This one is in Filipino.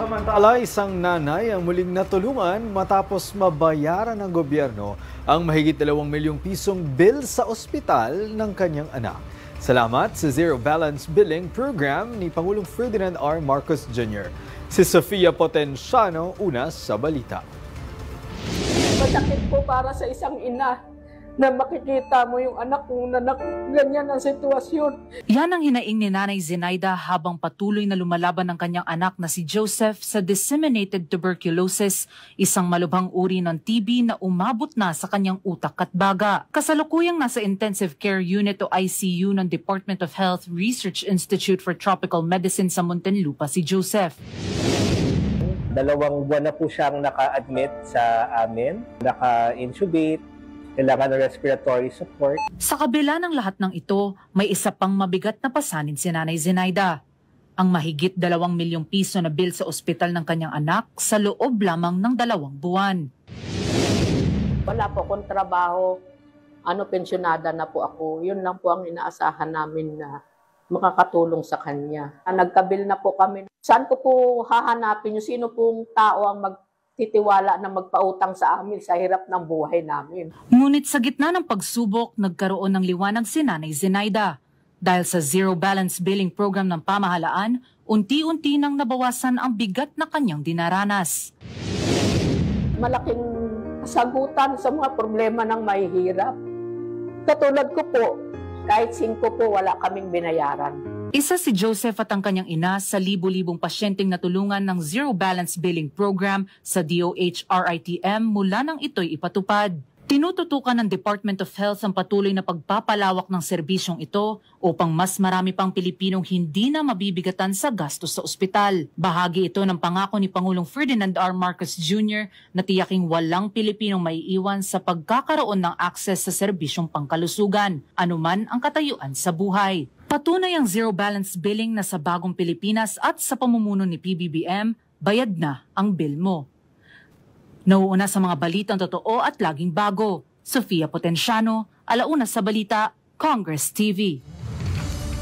Samantala, isang nanay ang muling natulungan matapos mabayaran ng gobyerno ang mahigit 2 milyong pisong bill sa ospital ng kanyang anak. Salamat sa Zero Balance Billing Program ni Pangulong Ferdinand R. Marcos Jr. Si Sofia Potenciano, una sa balita. Masakit po para sa isang ina na makikita mo yung anak mo na ganyan ang sitwasyon. Yan ang hinaing ni Nanay Zenaida habang patuloy na lumalaban ng kanyang anak na si Joseph sa disseminated tuberculosis, isang malubhang uri ng TB na umabot na sa kanyang utak at baga. Kasalukuyang nasa Intensive Care Unit o ICU ng Department of Health Research Institute for Tropical Medicine sa Muntinlupa si Joseph. 2 buwan na po siyang naka-admit sa amin, naka-intubate, kailangan ng respiratory support. Sa kabila ng lahat ng ito, may isa pang mabigat na pasanin si Nanay Zenaida. Ang mahigit 2 milyong piso na bill sa ospital ng kanyang anak sa loob lamang ng 2 buwan. Wala po akong trabaho, pensyonada na po ako. Yun lang po ang inaasahan namin na makakatulong sa kanya. Nagkabil na po kami. Saan ko po hahanapin yung sino pong tao ang magtitiwala na magpautang sa amin sa hirap ng buhay namin. Ngunit sa gitna ng pagsubok, nagkaroon ng liwanag si Nanay Zenaida. Dahil sa Zero Balance Billing Program ng pamahalaan, unti-unti nang nabawasan ang bigat na kanyang dinaranas. Malaking sagutan sa mga problema ng mahihirap. Katulad ko po, kahit 5 po wala kaming binayaran. Isa si Joseph at ang kanyang ina sa libo-libong pasyenteng natulungan ng Zero Balance Billing Program sa DOH-RITM mula nang ito'y ipatupad. Tinututukan ng Department of Health ang patuloy na pagpapalawak ng serbisyong ito upang mas marami pang Pilipinong hindi na mabibigatan sa gastos sa ospital. Bahagi ito ng pangako ni Pangulong Ferdinand R. Marcos Jr. na tiyaking walang Pilipinong maiiwan sa pagkakaroon ng akses sa serbisyong pangkalusugan, anuman ang katayuan sa buhay. Patunay ang Zero Balance Billing na sa bagong Pilipinas at sa pamumuno ni PBBM, bayad na ang bill mo. Nauuna sa mga balitang totoo at laging bago. Sofia Potenciano, Alauna sa Balita, Congress TV.